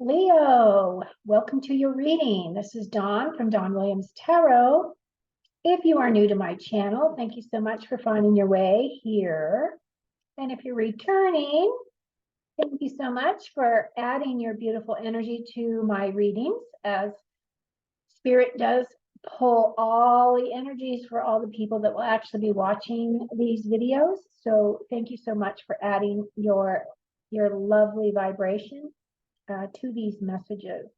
Leo, welcome to your reading. This is Dawn from Dawn Williams Tarot. If you are new to my channel, thank you so much for finding your way here. And if you're returning, thank you so much for adding your beautiful energy to my readings, as Spirit does pull all the energies for all the people that will actually be watching these videos. So thank you so much for adding your lovely vibration to these messages.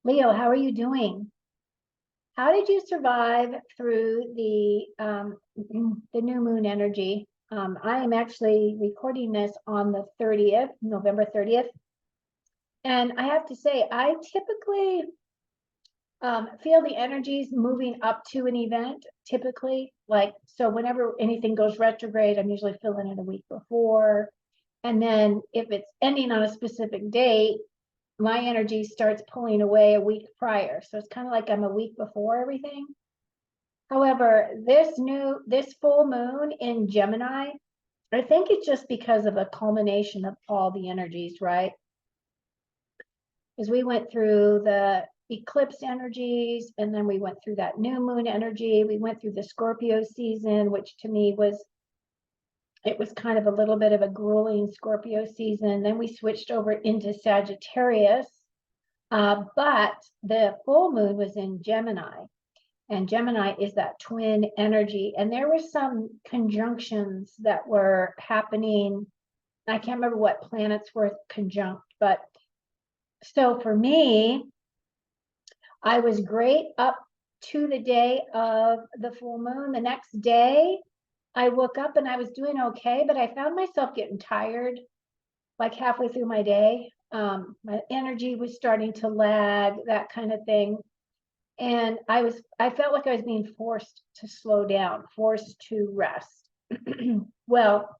Leo, how are you doing? How did you survive through the new moon energy? I am actually recording this on the 30th, November 30th. And I have to say, I typically feel the energies moving up to an event, typically. So whenever anything goes retrograde, I'm usually feeling it a week before. And then if it's ending on a specific date, my energy starts pulling away a week prior. So it's kind of like I'm a week before everything. However, this full moon in Gemini, I think it's just because of a culmination of all the energies, right? As we went through the eclipse energies, and then we went through that new moon energy, we went through the Scorpio season, which to me was kind of a little bit of a grueling Scorpio season. Then we switched over into Sagittarius. But the full moon was in Gemini, and Gemini is that twin energy. And there were some conjunctions that were happening. I can't remember what planets were conjunct, but so for me, I was great up to the day of the full moon. The next day, I woke up and I was doing okay, but I found myself getting tired like halfway through my day. My energy was starting to lag, that kind of thing. And I felt like I was being forced to slow down, forced to rest. Well,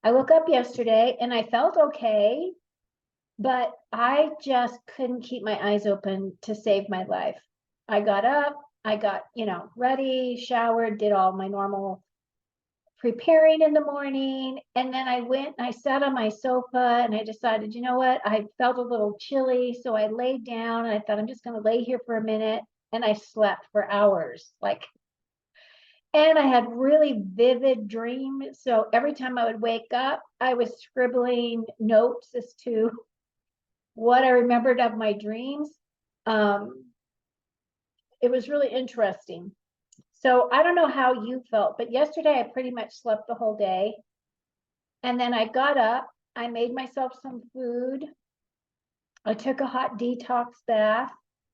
I woke up yesterday and I felt okay, but I just couldn't keep my eyes open to save my life. I got up, I got, ready, showered, did all my normal preparing in the morning. And then I went and I sat on my sofa and I decided, you know what? I felt a little chilly. So I laid down and I thought, I'm just going to lay here for a minute. And I slept for hours. And I had really vivid dreams. So every time I would wake up, I was scribbling notes as to what I remembered of my dreams. It was really interesting. So I don't know how you felt, but yesterday I pretty much slept the whole day. And then I got up, I made myself some food, I took a hot detox bath,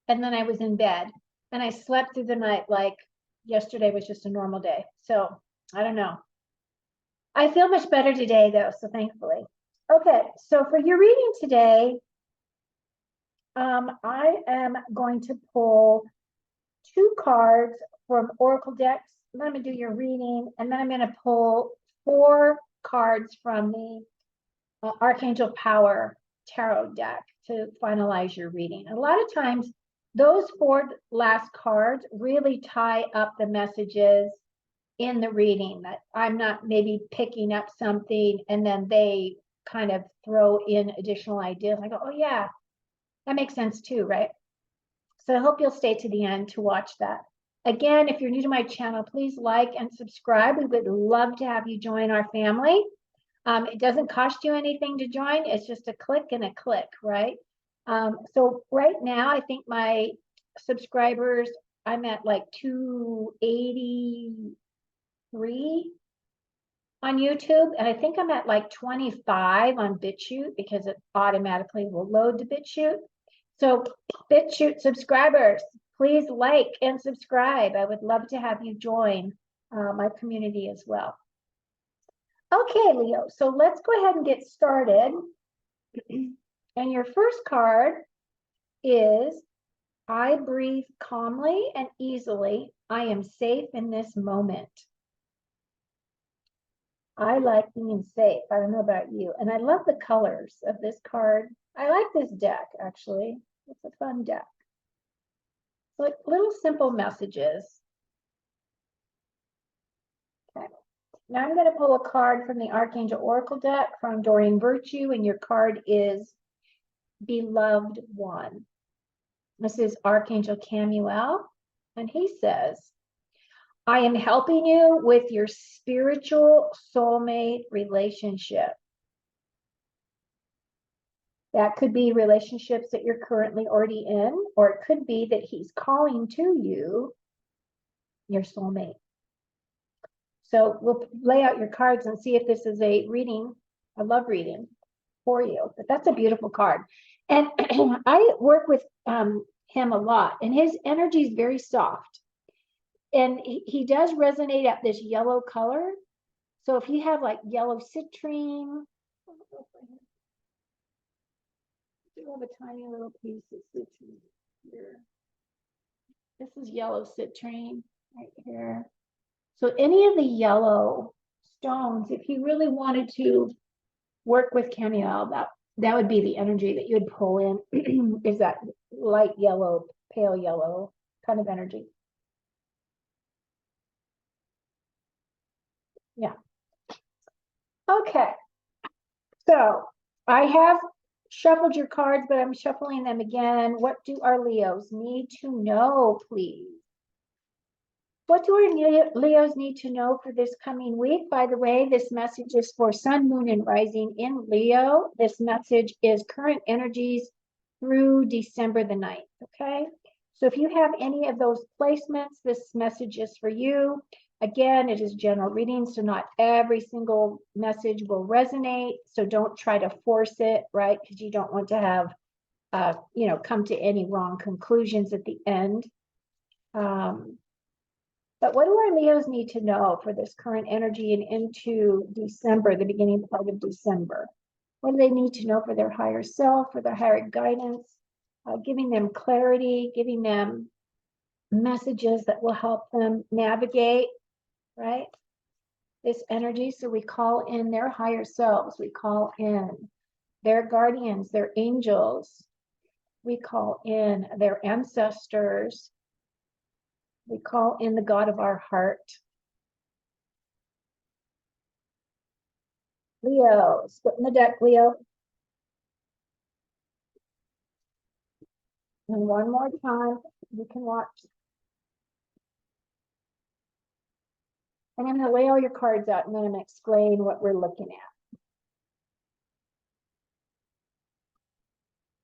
and then I was in bed. And I slept through the night like yesterday was just a normal day. So I don't know. I feel much better today though, so thankfully. Okay, so for your reading today, I am going to pull 2 cards from Oracle decks. I'm going to do your reading, and then I'm going to pull 4 cards from the Archangel Power Tarot deck to finalize your reading. A lot of times, those 4 last cards really tie up the messages in the reading, that I'm not maybe picking up something and then they kind of throw in additional ideas. I go, oh yeah, that makes sense too, right? So I hope you'll stay to the end to watch that. Again, if you're new to my channel, please like and subscribe. We would love to have you join our family. It doesn't cost you anything to join. It's just a click and a click, right? So right now, I think my subscribers, I'm at like 283 on YouTube, and I think I'm at like 25 on BitChute because it automatically will load to BitChute. So BitChute subscribers, please like and subscribe. I would love to have you join my community as well. Okay, Leo, so let's go ahead and get started. And your first card is, I breathe calmly and easily. I am safe in this moment. I like being safe. I don't know about you. And I love the colors of this card. I like this deck, actually. It's a fun deck. Like little simple messages. Okay. Now I'm going to pull a card from the Archangel Oracle deck from Doreen Virtue, and your card is beloved one. This is Archangel Chamuel, and he says, I am helping you with your spiritual soulmate relationship. That could be relationships that you're currently already in, or it could be that he's calling to you your soulmate. So we'll lay out your cards and see if this is a reading, a love reading for you. But that's a beautiful card. And I work with him a lot, and his energy is very soft. And he does resonate at this yellow color. So if you have like yellow citrine, you have a tiny little piece of citrine here. This is yellow citrine right here. So any of the yellow stones, if you really wanted to work with Chamuel, that would be the energy that you would pull in, is that light yellow, pale yellow kind of energy. Yeah. Okay. So I have shuffled your cards, but I'm shuffling them again. What do our Leos need to know, please? What do our Leos need to know for this coming week? By the way, this message is for Sun, Moon, and Rising in Leo. This message is current energies through December the 9th, okay? So if you have any of those placements, this message is for you. Again, it is general reading, so not every single message will resonate. So don't try to force it, right? Because you don't want to have, come to any wrong conclusions at the end. But what do our Leos need to know for this current energy and into December, the beginning part of December? What do they need to know for their higher self, for their higher guidance, giving them clarity, giving them messages that will help them navigate, right? This energy. So we call in their higher selves. We call in their guardians, their angels. We call in their ancestors. We call in the God of our heart. Leo, split in the deck, Leo. And one more time, you can watch. And I'm going to lay all your cards out and then I'm going to explain what we're looking at.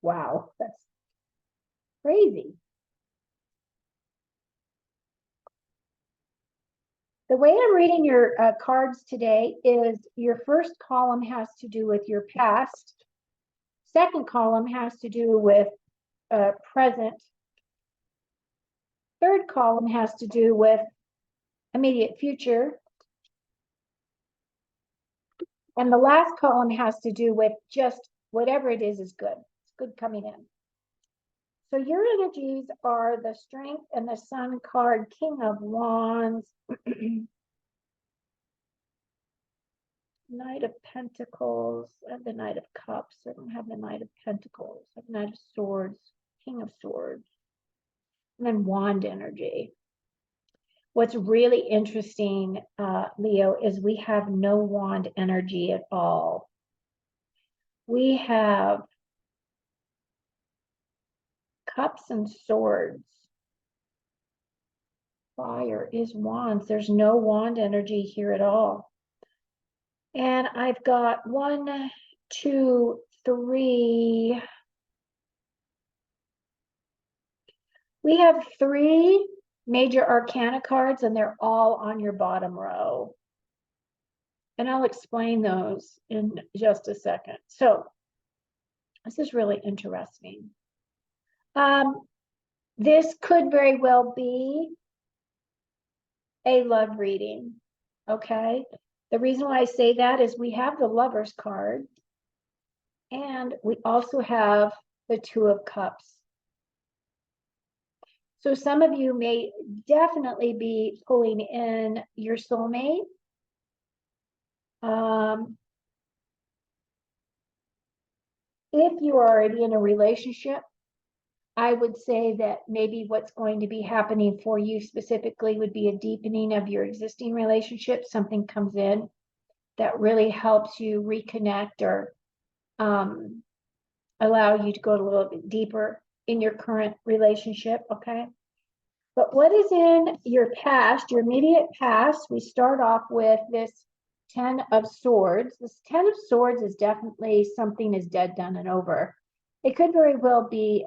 Wow, that's crazy. The way I'm reading your cards today is your first column has to do with your past. Second column has to do with present. Third column has to do with immediate future. And the last column has to do with just whatever it is good. It's good coming in. So your energies are the Strength and the Sun card, King of Wands, Knight of Pentacles, and the Knight of Cups. I don't have the Knight of Pentacles. I have Knight of Swords, King of Swords, and then Wand energy. What's really interesting, Leo, is we have no Wand energy at all. We have Cups and Swords. Fire is Wands. There's no Wand energy here at all. And I've got 1, 2, 3. We have 3 major arcana cards, and they're all on your bottom row. And I'll explain those in just a second. So this is really interesting. This could very well be a love reading, okay? The reason why I say that is we have the Lovers card, and we also have the Two of Cups. So some of you may definitely be pulling in your soulmate. If you are already in a relationship, I would say that maybe what's going to be happening for you specifically would be a deepening of your existing relationship. Something comes in that really helps you reconnect or allow you to go a little bit deeper in your current relationship, okay? But what is in your past, your immediate past? We start off with this 10 of Swords. This 10 of Swords is definitely something is dead, done, and over. It could very well be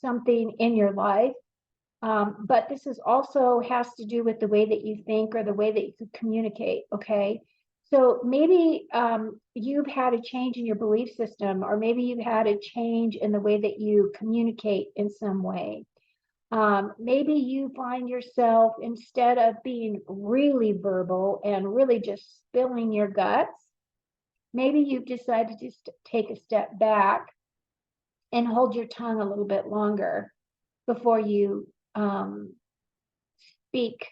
something in your life, but this is also has to do with the way that you think or the way that you communicate, okay? So maybe you've had a change in your belief system, or maybe you've had a change in the way that you communicate in some way. Maybe you find yourself, instead of being really verbal and really just spilling your guts, maybe you've decided to take a step back and hold your tongue a little bit longer before you speak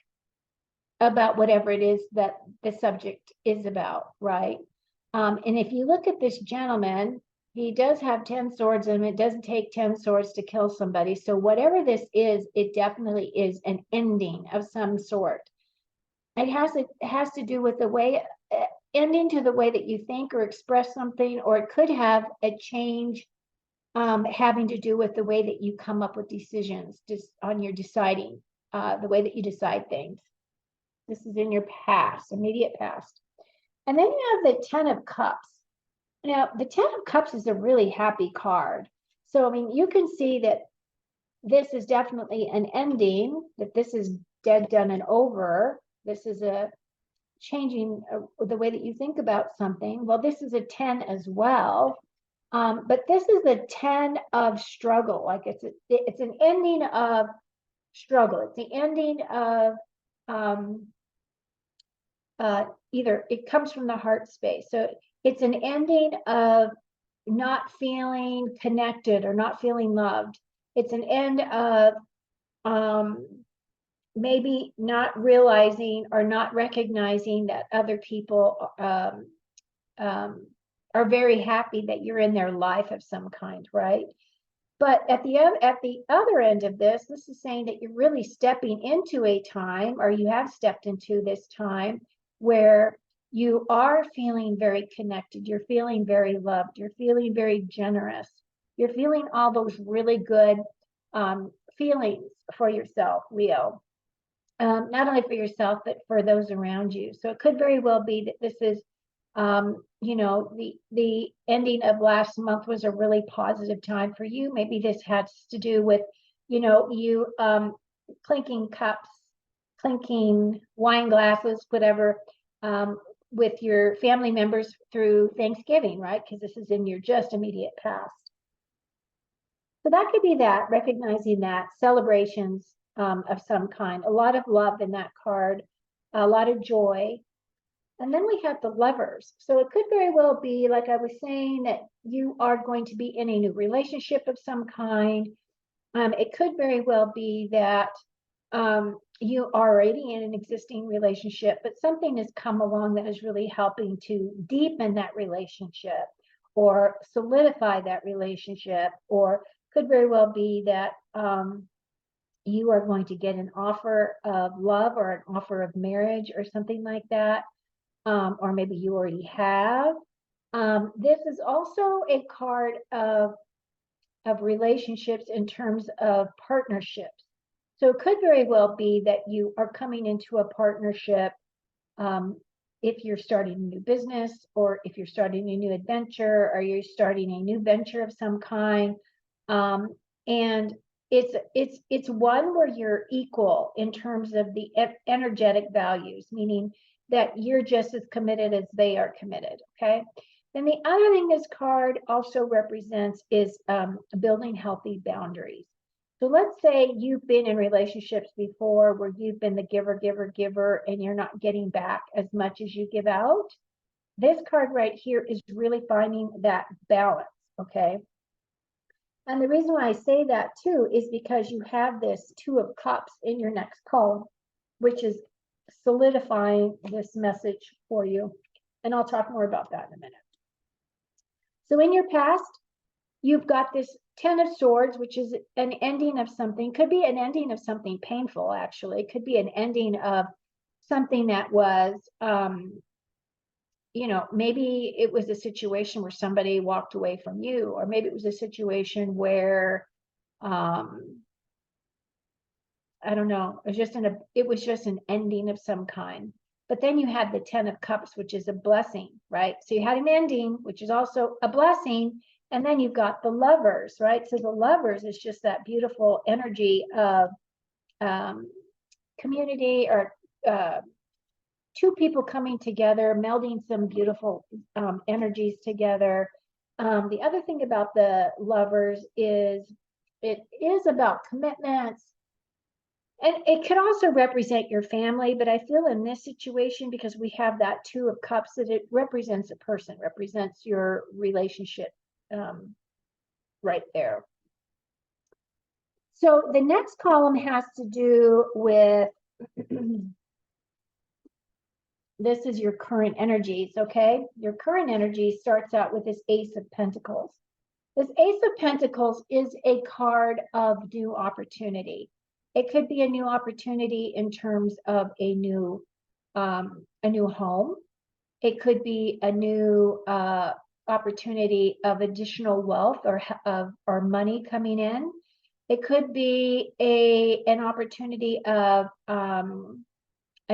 about whatever it is that the subject is about, right? And if you look at this gentleman, he does have 10 swords, and it doesn't take 10 swords to kill somebody. So whatever this is, it definitely is an ending of some sort. It has to do with the way, ending to the way that you think or express something, or it could have a change having to do with the way that you come up with decisions, just on your deciding, the way that you decide things. This is in your past, immediate past. And then you have the 10 of Cups. Now, the 10 of Cups is a really happy card. So, I mean, you can see that this is definitely an ending, that this is dead, done, and over. This is a changing the way that you think about something. Well, this is a 10 as well. But this is the 10 of struggle. Like it's an ending of struggle. It's the ending of either it comes from the heart space. So it's an ending of not feeling connected or not feeling loved. It's an end of maybe not realizing or not recognizing that other people are very happy that you're in their life of some kind, right? But at the other end of this is saying that you're really stepping into a time, or you have stepped into this time, where you are feeling very connected, you're feeling very loved, you're feeling very generous, you're feeling all those really good feelings for yourself, Leo. Not only for yourself, but for those around you. So it could very well be that this is, you know, the ending of last month was a really positive time for you. Maybe this has to do with, you know, you clinking cups, clinking wine glasses, whatever, with your family members through Thanksgiving, right? Because this is in your just immediate past. So that could be that, recognizing that, celebrations of some kind, a lot of love in that card, a lot of joy. And then we have the Lovers. So it could very well be, like I was saying, that you are going to be in a new relationship of some kind. It could very well be that you are already in an existing relationship, but something has come along that is really helping to deepen that relationship or solidify that relationship, or could very well be that you are going to get an offer of love or an offer of marriage or something like that. Or maybe you already have. This is also a card of relationships in terms of partnerships. So it could very well be that you are coming into a partnership if you're starting a new business, or if you're starting a new adventure, or you're starting a new venture of some kind. And it's one where you're equal in terms of the energetic values, meaning that you're just as committed as they are committed, okay? Then the other thing this card also represents is building healthy boundaries. So let's say you've been in relationships before where you've been the giver, and you're not getting back as much as you give out. This card right here is really finding that balance, okay? And the reason why I say that too is because you have this Two of Cups in your next column, which is solidifying this message for you. And I'll talk more about that in a minute. So in your past, you've got this 10 of Swords, which is an ending of something. Could be an ending of something painful, actually. It could be an ending of something that was, you know, maybe it was a situation where somebody walked away from you, or maybe it was a situation where, I don't know, it was just an ending of some kind. But then you had the 10 of Cups, which is a blessing, right? So you had an ending, which is also a blessing. And then you've got the Lovers, right? So the Lovers is just that beautiful energy of community, or two people coming together, melding some beautiful energies together. The other thing about the Lovers is it is about commitments. And it could also represent your family, but I feel in this situation, because we have that Two of Cups, that it represents a person, represents your relationship right there. So the next column has to do with, this is your current energies, okay? Your current energy starts out with this Ace of Pentacles. This Ace of Pentacles is a card of new opportunity. It could be a new opportunity in terms of a new home. It could be a new opportunity of additional wealth or money coming in. It could be an opportunity of a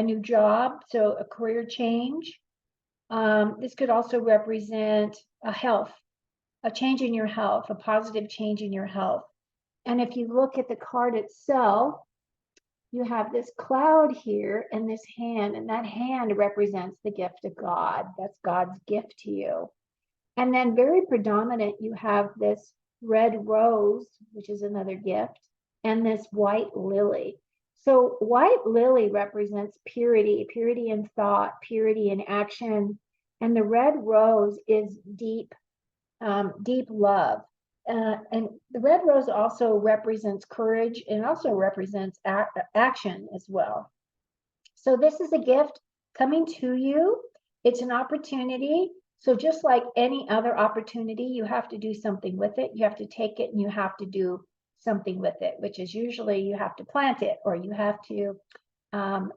new job, so a career change. This could also represent a change in your health, a positive change in your health. And if you look at the card itself, you have this cloud here and this hand, and that hand represents the gift of God. That's God's gift to you. And then very predominant, you have this red rose, which is another gift, and this white lily. So white lily represents purity, purity in thought, purity in action. And the red rose is deep love. And the red rose also represents courage, and also represents action as well. So this is a gift coming to you. It's an opportunity. So just like any other opportunity, you have to do something with it. You have to take it and you have to do something with it, which is usually you have to plant it, or you have to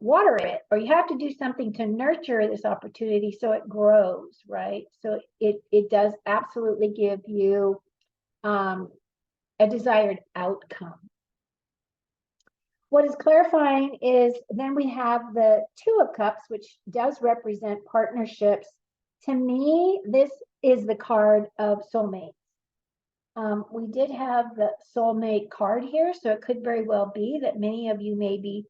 water it, or you have to do something to nurture this opportunity so it grows, right? So it does absolutely give you a desired outcome. What is clarifying is then we have the Two of Cups, which does represent partnerships. To me, this is the card of soulmates. We did have the soulmate card here, so it could very well be that many of you may be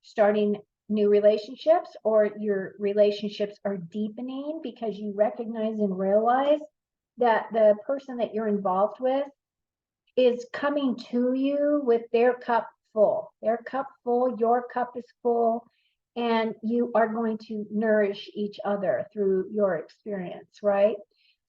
starting new relationships, or your relationships are deepening because you recognize and realize that the person that you're involved with is coming to you with their cup full. Their cup full, your cup is full, and you are going to nourish each other through your experience, right?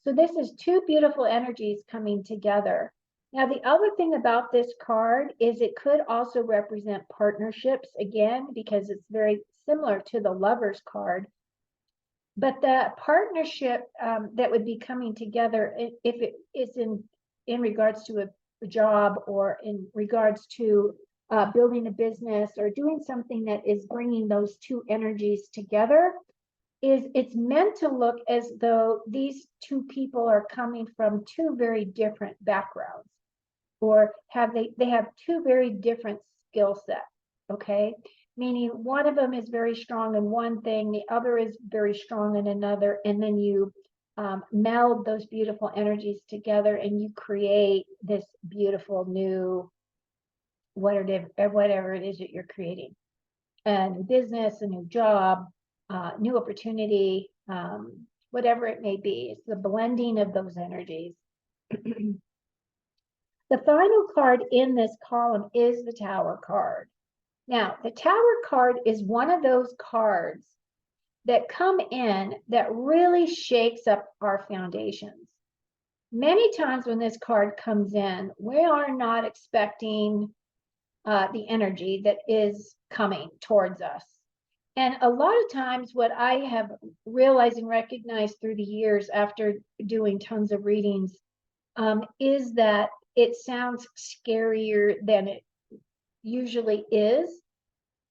So this is two beautiful energies coming together. Now, the other thing about this card is it could also represent partnerships, again, because it's very similar to the Lovers card. But the partnership that would be coming together, if it is in regards to a job, or in regards to building a business, or doing something that is bringing those two energies together, it's meant to look as though these two people are coming from two very different backgrounds, or they have two very different skill sets, okay? Meaning one of them is very strong in one thing, the other is very strong in another, and then you meld those beautiful energies together and you create this beautiful new, whatever it is that you're creating. A new business, a new job, new opportunity, whatever it may be. It's the blending of those energies. The final card in this column is the Tower card. Now, the Tower card is one of those cards that come in that really shakes up our foundations. Many times when this card comes in, we are not expecting the energy that is coming towards us. And a lot of times what I have realized and recognized through the years after doing tons of readings is that it sounds scarier than it usually is.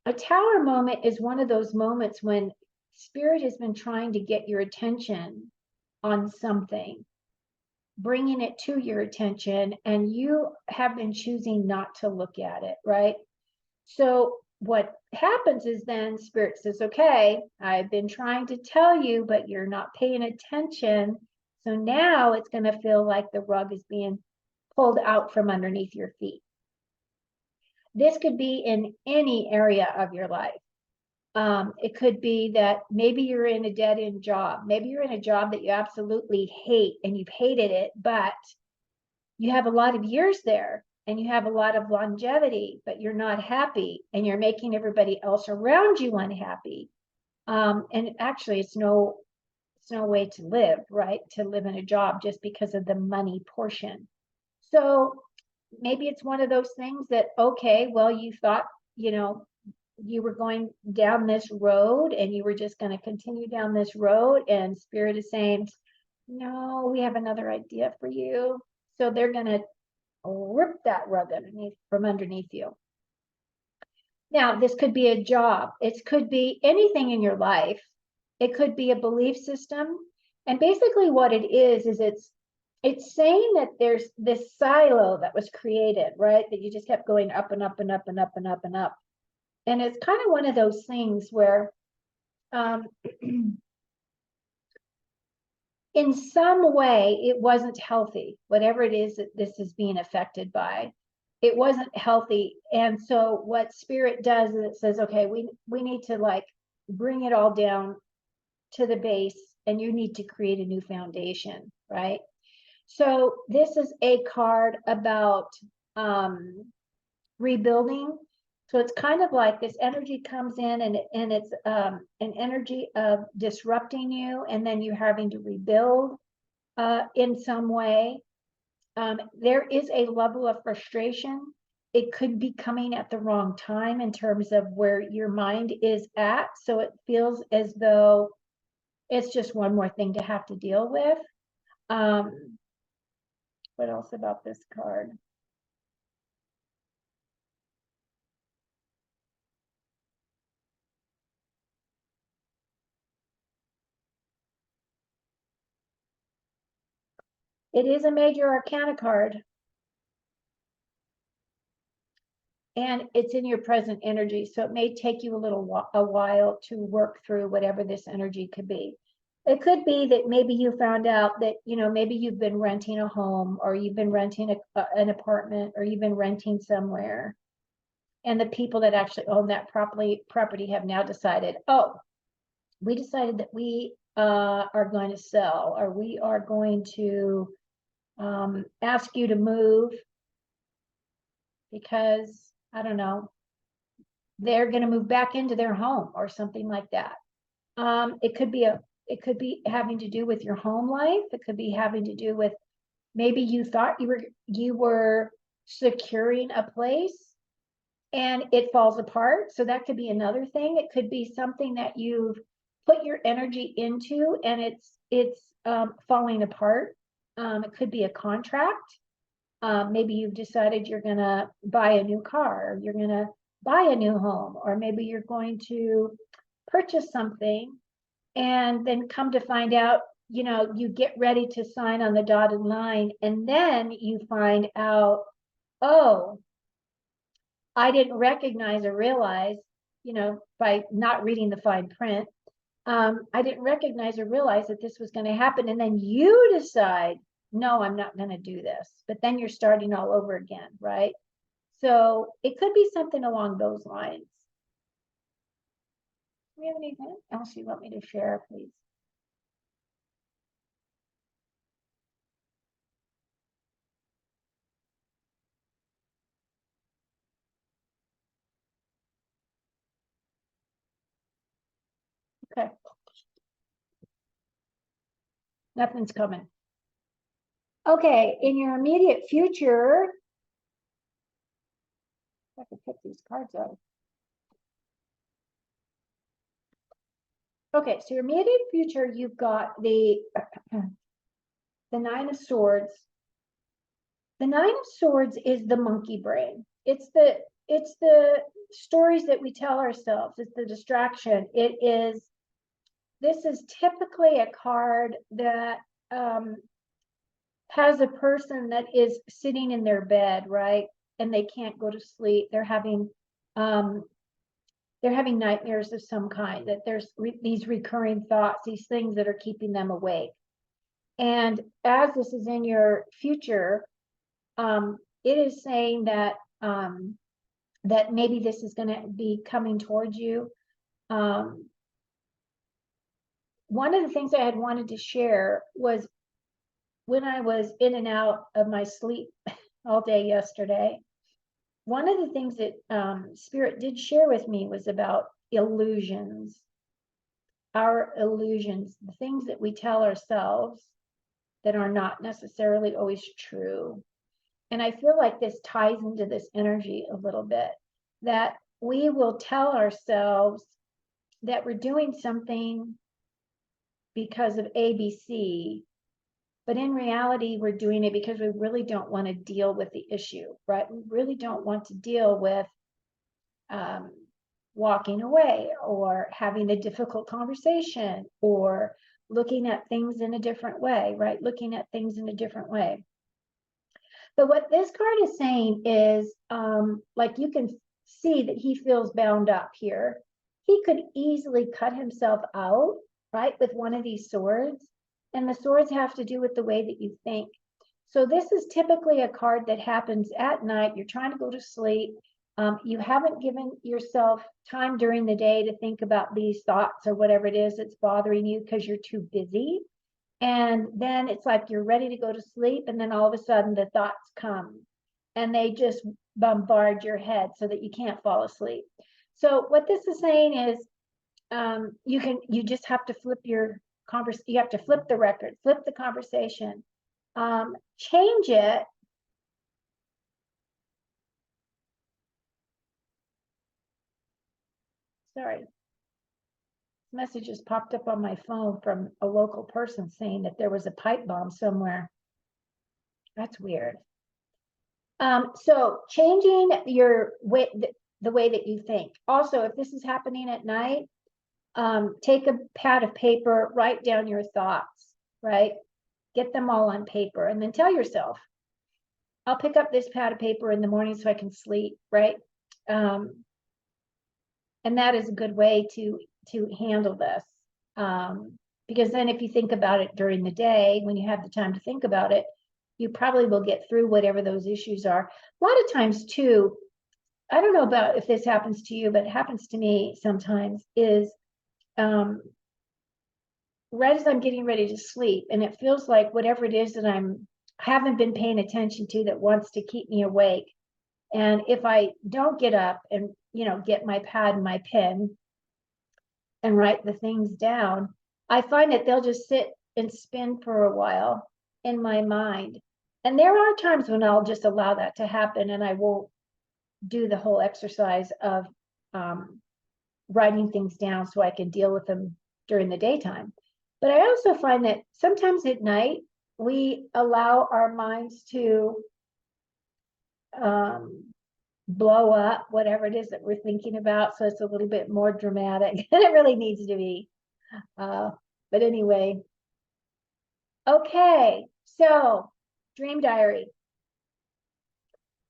A Tower moment is one of those moments when Spirit has been trying to get your attention on something, bringing it to your attention, and you have been choosing not to look at it, right? So what happens is then Spirit says, okay, I've been trying to tell you, but you're not paying attention. So now it's going to feel like the rug is being pulled out from underneath your feet. This could be in any area of your life. It could be that maybe you're in a dead-end job. Maybe you're in a job that you absolutely hate and you've hated it, but you have a lot of years there and you have a lot of longevity, but you're not happy and you're making everybody else around you unhappy. And actually, it's no way to live, right? To live in a job just because of the money portion. So maybe it's one of those things that, okay, well, you thought, you were going down this road and you were just going to continue down this road, and Spirit is saying, no, we have another idea for you. So they're going to rip that rug from underneath you. Now, this could be a job. It could be anything in your life. It could be a belief system. And basically what it is it's saying that there's this silo that was created, right? That you just kept going up and up and up and up and up and up. And it's kind of one of those things where in some way it wasn't healthy, whatever it is that this is being affected by. It wasn't healthy. And so what Spirit does is it says, okay, we need to like bring it all down to the base, and you need to create a new foundation, right? So this is a card about rebuilding. So it's kind of like this energy comes in and it's an energy of disrupting you, and then you having to rebuild in some way. There is a level of frustration. It could be coming at the wrong time in terms of where your mind is at. So it feels as though it's just one more thing to have to deal with. What else about this card? It is a major arcana card. And it's in your present energy. So it may take you a while to work through whatever this energy could be. It could be that maybe you found out that, maybe you've been renting a home, or you've been renting an apartment, or you've been renting somewhere. And the people that actually own that property have now decided, oh, we decided that we are going to sell, or we are going to ask you to move because, I don't know, they're going to move back into their home or something like that. It could be having to do with your home life. It could be having to do with, maybe you thought you were securing a place and it falls apart. So that could be another thing. It could be something that you've put your energy into and it's falling apart. It could be a contract. Maybe you've decided you're going to buy a new car, or you're going to buy a new home, or maybe you're going to purchase something, and then come to find out, you get ready to sign on the dotted line, and then you find out, oh, I didn't recognize or realize, by not reading the fine print, I didn't recognize or realize that this was going to happen. And then you decide, no, I'm not going to do this. But then you're starting all over again, right? So it could be something along those lines. Do we have anything else you want me to share, please? Okay. Nothing's coming. Okay, in your immediate future, I can pick these cards out. Okay, so your immediate future, you've got the Nine of Swords. The Nine of Swords is the monkey brain. It's the stories that we tell ourselves. It's the distraction. It is this is typically a card that has a person that is sitting in their bed, right? And they can't go to sleep. They're having nightmares of some kind, that there's these recurring thoughts, these things that are keeping them awake. And as this is in your future, it is saying that that maybe this is going to be coming towards you. One of the things I had wanted to share was when I was in and out of my sleep all day yesterday, one of the things that Spirit did share with me was about illusions, our illusions, the things that we tell ourselves that are not necessarily always true. And I feel like this ties into this energy a little bit, that we will tell ourselves that we're doing something because of ABC, but in reality, we're doing it because we really don't want to deal with the issue, right? We really don't want to deal with walking away or having a difficult conversation or looking at things in a different way, right? Looking at things in a different way. But what this card is saying is, like you can see that he feels bound up here. He could easily cut himself out, right, with one of these swords. And the swords have to do with the way that you think. So this is typically a card that happens at night. You're trying to go to sleep. You haven't given yourself time during the day to think about these thoughts or whatever it is that's bothering you because you're too busy. And then it's like you're ready to go to sleep, and then all of a sudden the thoughts come and they just bombard your head so that you can't fall asleep. So what this is saying is you just have to flip your you have to flip the record, flip the conversation, change it. Sorry. Messages popped up on my phone from a local person saying that there was a pipe bomb somewhere. That's weird. So changing your way, the way that you think. Also, if this is happening at night, take a pad of paper, write down your thoughts, right? Get them all on paper, and then tell yourself, I'll pick up this pad of paper in the morning so I can sleep, right? And that is a good way to handle this. Because then if you think about it during the day, when you have the time to think about it, you probably will get through whatever those issues are. A lot of times too, I don't know about if this happens to you, but it happens to me sometimes, is right as I'm getting ready to sleep, and it feels like whatever it is that I haven't been paying attention to that wants to keep me awake. And if I don't get up and, get my pad and my pen and write the things down, I find that they'll just sit and spin for a while in my mind. And there are times when I'll just allow that to happen and I won't do the whole exercise of writing things down so I can deal with them during the daytime. But I also find that sometimes at night, we allow our minds to blow up whatever it is that we're thinking about. So it's a little bit more dramatic than it really needs to be. But anyway. Okay, so Dream Diary.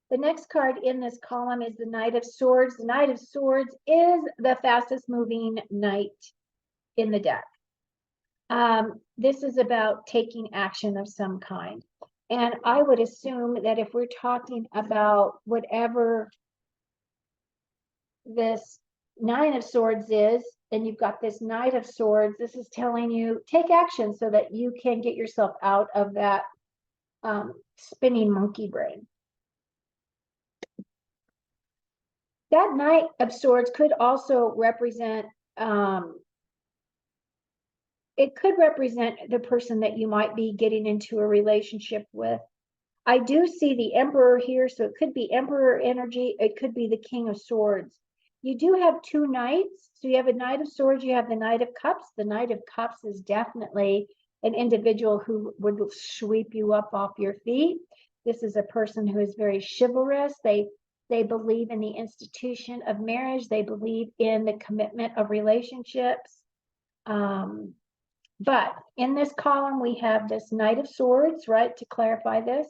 The next card in this column is the Knight of Swords. The Knight of Swords is the fastest moving knight in the deck. This is about taking action of some kind. And I would assume that if we're talking about whatever this Nine of Swords is, and you've got this Knight of Swords, this is telling you take action so that you can get yourself out of that spinning monkey brain. That Knight of Swords could also represent, it could represent the person that you might be getting into a relationship with. I do see the Emperor here, so it could be Emperor energy. It could be the King of Swords. You do have two knights. So you have a Knight of Swords, you have the Knight of Cups. The Knight of Cups is definitely an individual who would sweep you up off your feet. This is a person who is very chivalrous. They believe in the institution of marriage. They believe in the commitment of relationships. But in this column, we have this Knight of Swords, right, to clarify this.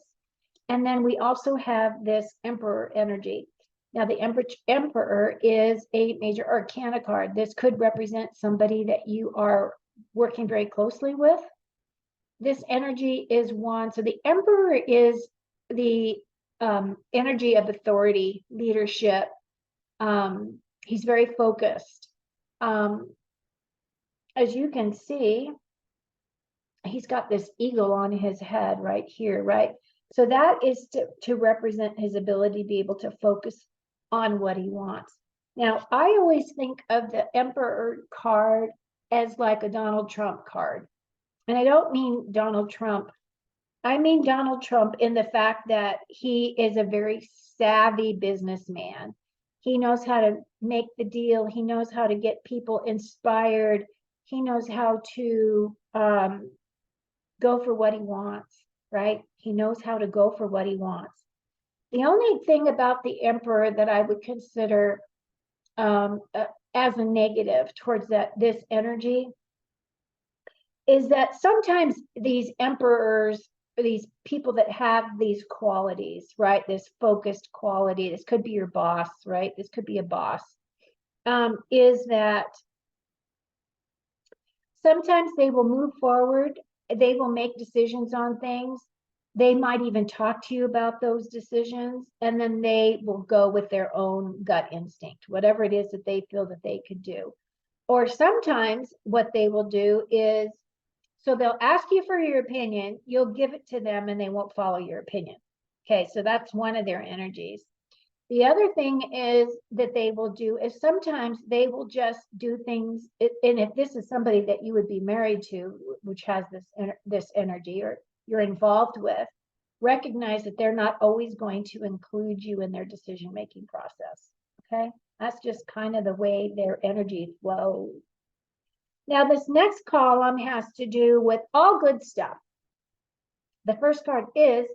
And then we also have this Emperor energy. Now, the Emperor is a major arcana card. This could represent somebody that you are working very closely with. This energy is one. So the Emperor is the energy of authority, leadership. He's very focused. As you can see, he's got this eagle on his head right here, right? So that is to represent his ability to be able to focus on what he wants. Now, I always think of the Emperor card as like a Donald Trump card. And I don't mean Donald Trump. I mean Donald Trump in the fact that he is a very savvy businessman. He knows how to make the deal. He knows how to get people inspired. He knows how to go for what he wants, right? He knows how to go for what he wants. The only thing about the Emperor that I would consider as a negative towards this energy is that sometimes these emperors, these people that have these qualities, right? This focused quality, this could be your boss, right? This could be a boss, is that sometimes they will move forward, they will make decisions on things. They might even talk to you about those decisions, and then they will go with their own gut instinct, whatever it is that they feel that they could do. Or sometimes what they will do is, so they'll ask you for your opinion, you'll give it to them, and they won't follow your opinion. Okay, so that's one of their energies. The other thing is that they will do is sometimes they will just do things, and if this is somebody that you would be married to, which has this energy, or you're involved with, recognize that they're not always going to include you in their decision-making process. Okay, that's just kind of the way their energy flows. Now, this next column has to do with all good stuff. The first card is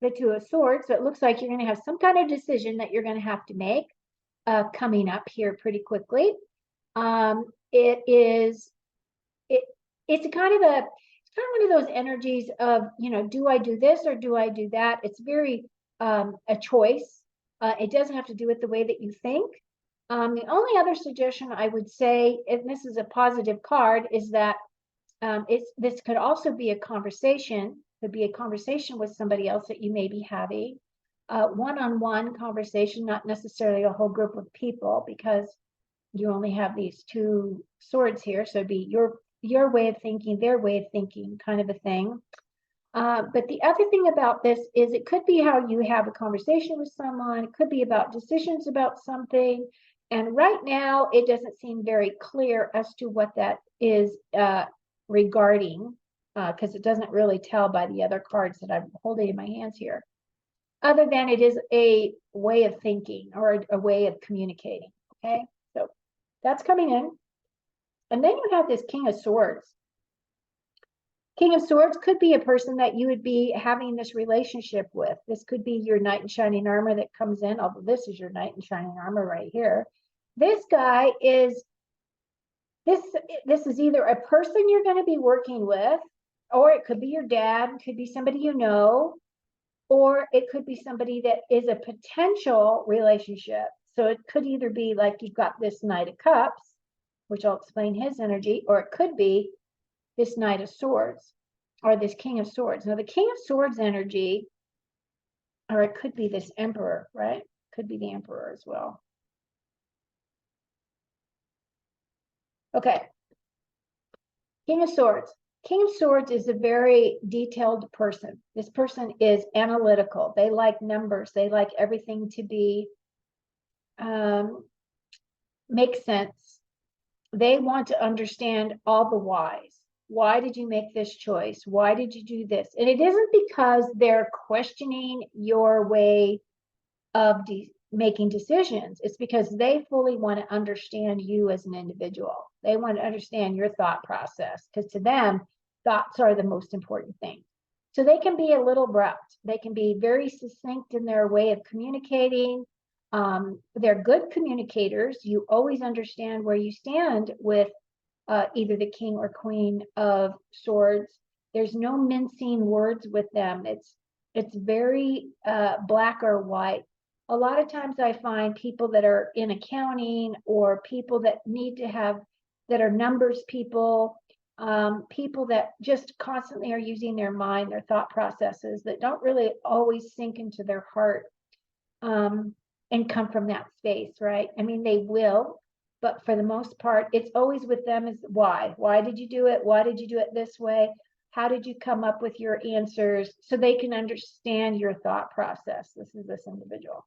the Two of Swords. So it looks like you're going to have some kind of decision that you're going to have to make coming up here pretty quickly. It's kind of one of those energies of, do I do this or do I do that? It's very a choice. It doesn't have to do with the way that you think. The only other suggestion I would say, and this is a positive card, is that this could also be a conversation. Could be a conversation with somebody else that you may be having, one-on-one conversation, not necessarily a whole group of people, because you only have these two swords here. So it'd be your way of thinking, their way of thinking, kind of a thing. But the other thing about this is it could be how you have a conversation with someone. It could be about decisions about something. And right now, it doesn't seem very clear as to what that is regarding, because it doesn't really tell by the other cards that I'm holding in my hands here, other than it is a way of thinking or a way of communicating. Okay, so that's coming in. And then you have this King of Swords. King of Swords could be a person that you would be having this relationship with. This could be your knight in shining armor that comes in, although this is your knight in shining armor right here. This guy is, this is either a person you're going to be working with, or it could be your dad, could be somebody you know, or it could be somebody that is a potential relationship. So it could either be like you've got this Knight of Cups, which I'll explain his energy, or it could be this Knight of Swords or this King of Swords. Now the King of Swords energy, or it could be this Emperor, right? Could be the Emperor as well. Okay. King of Swords. King of Swords is a very detailed person. This person is analytical. They like numbers. They like everything to be make sense. They want to understand all the whys. Why did you make this choice? Why did you do this? And it isn't because they're questioning your way of making decisions. It's because they fully want to understand you as an individual. They want to understand your thought process, because to them, thoughts are the most important thing. So they can be a little abrupt. They can be very succinct in their way of communicating. They're good communicators. You always understand where you stand with either the king or queen of swords. There's no mincing words with them. It's very black or white. A lot of times I find people that are in accounting or people that need to have, that are numbers people, people that just constantly are using their mind, their thought processes that don't really always sink into their heart, and come from that space, right? I mean, they will, but for the most part, it's always with them is why. Why did you do it? Why did you do it this way? How did you come up with your answers so they can understand your thought process? This is this individual.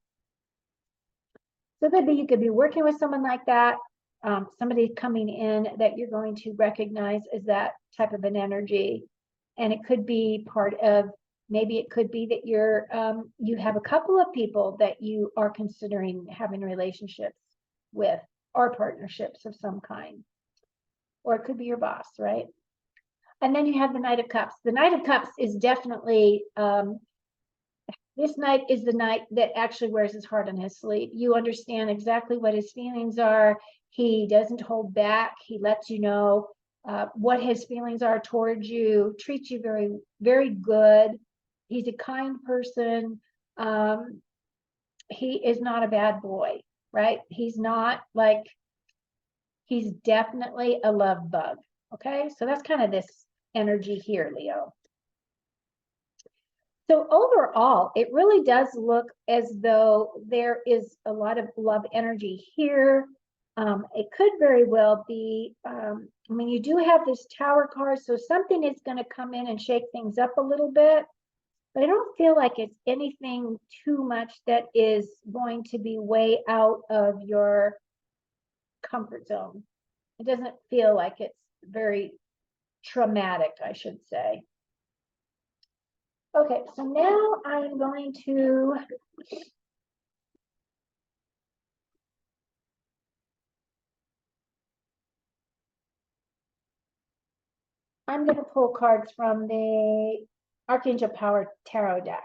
So you could be working with someone like that, somebody coming in that you're going to recognize as that type of an energy. And it could be part of, maybe it could be that you have a couple of people that you are considering having relationships with or partnerships of some kind. Or it could be your boss, right? And then you have the Knight of Cups. The Knight of Cups is definitely, this night is the night that actually wears his heart on his sleeve. You understand exactly what his feelings are. He doesn't hold back. He lets you know what his feelings are towards you, treats you very, very good. He's a kind person. He is not a bad boy, right? He's not like, he's definitely a love bug. Okay, so that's kind of this energy here, Leo. So overall, it really does look as though there is a lot of love energy here. It could very well be, I mean, you do have this Tower card, so something is going to come in and shake things up a little bit. But I don't feel like it's anything too much that is going to be way out of your comfort zone. It doesn't feel like it's very traumatic, I should say. Okay, so now I'm going to pull cards from the Archangel Power Tarot deck.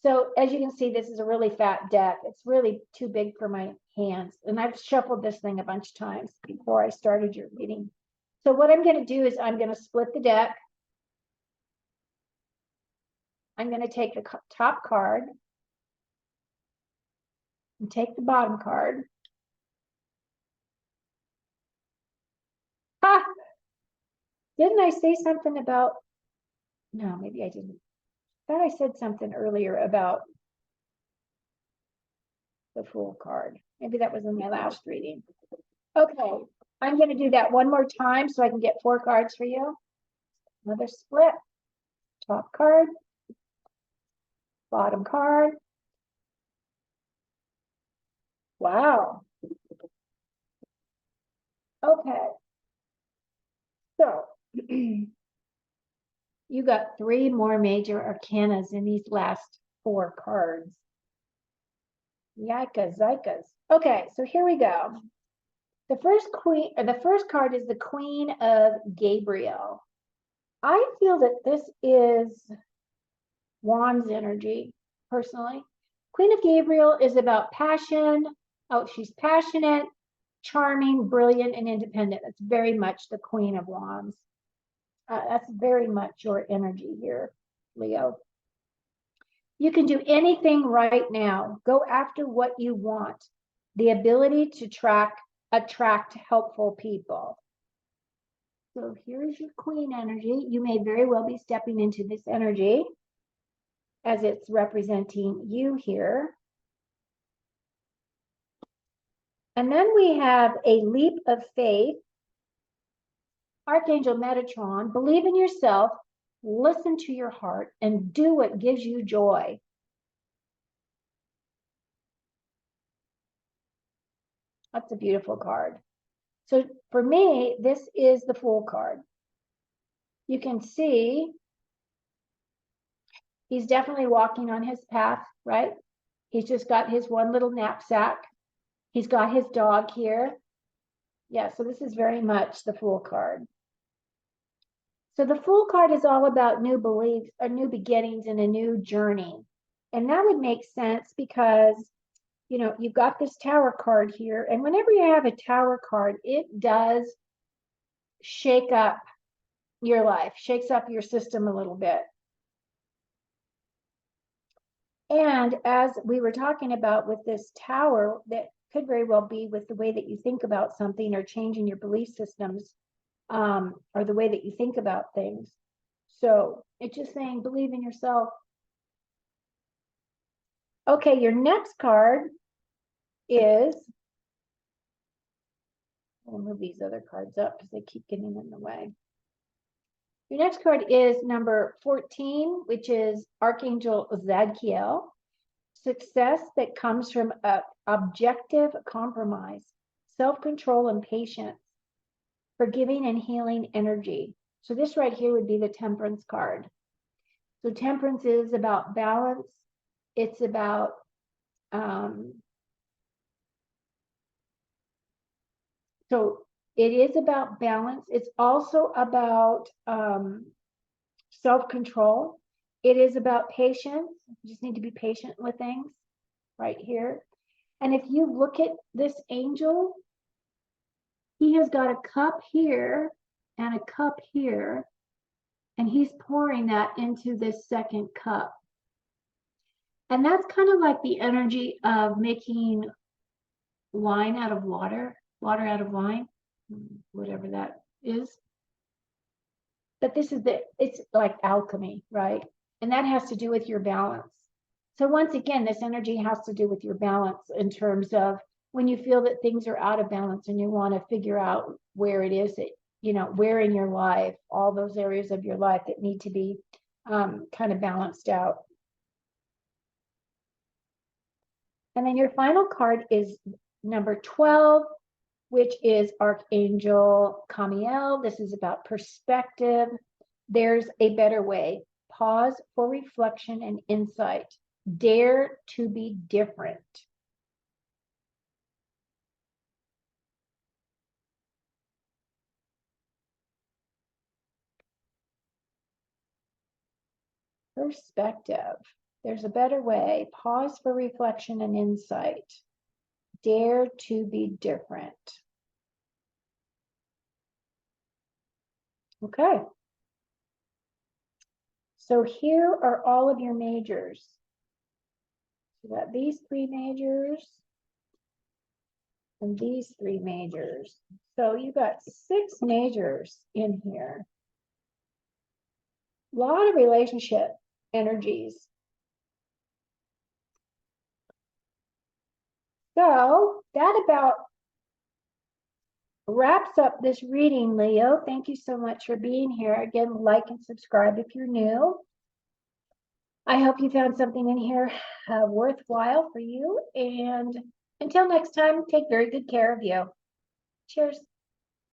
So as you can see, this is a really fat deck. It's really too big for my hands. And I've shuffled this thing a bunch of times before I started your reading. So what I'm going to do is I'm going to split the deck. I'm going to take the top card and take the bottom card. Ah! Didn't I say something about, no, maybe I didn't. I thought I said something earlier about the Fool card. Maybe that was in my last reading. Okay, I'm going to do that one more time so I can get 4 cards for you. Another split. Top card. Bottom card. Wow. Okay. So you got 3 more major arcanas in these last 4 cards. Yikes, yikes. Okay, so here we go. The first card is the Queen of Gabriel. I feel that this is Wands energy, personally. Queen of Gabriel is about passion. Oh, she's passionate, charming, brilliant, and independent. That's very much the Queen of Wands. That's very much your energy here, Leo. You can do anything right now. Go after what you want. The ability to attract helpful people. So here's your Queen energy. You may very well be stepping into this energy as it's representing you here. And then we have a leap of faith. Archangel Metatron, believe in yourself, listen to your heart, and do what gives you joy. That's a beautiful card. So for me, this is the Fool card. You can see he's definitely walking on his path, right? He's just got his one little knapsack. He's got his dog here. Yeah, so this is very much the Fool card. So the Fool card is all about new beliefs, or new beginnings, and a new journey. And that would make sense because, you know, you've got this Tower card here. And whenever you have a Tower card, it does shake up your life, shakes up your system a little bit. And as we were talking about with this tower, that could very well be with the way that you think about something or changing your belief systems, or the way that you think about things. So it's just saying, believe in yourself. Okay, your next card is, I'll move these other cards up because they keep getting in the way. Your next card is number 14, which is Archangel Zadkiel. Success that comes from objective compromise, self-control and patience, forgiving and healing energy. So this right here would be the Temperance card. So Temperance is about balance. It's about so it is about balance. It's also about self-control. It is about patience. You just need to be patient with things right here. And if you look at this angel, he has got a cup here and a cup here, and he's pouring that into this second cup. And that's kind of like the energy of making wine out of water, water out of wine, whatever that is. But this is it's like alchemy, right? And that has to do with your balance. So once again, this energy has to do with your balance in terms of when you feel that things are out of balance and you want to figure out where it is that, where in your life, all those areas of your life that need to be kind of balanced out. And then your final card is number 12, which is Archangel Camiel. This is about perspective. There's a better way. Pause for reflection and insight. Dare to be different. Perspective. There's a better way. Pause for reflection and insight. Dare to be different. Okay. So here are all of your majors. You got these 3 majors and these 3 majors. So you got 6 majors in here. A lot of relationship energies. So that about wraps up this reading, Leo. Thank you so much for being here. Again, like and subscribe if you're new. I hope you found something in here worthwhile for you. And until next time, take very good care of you. Cheers.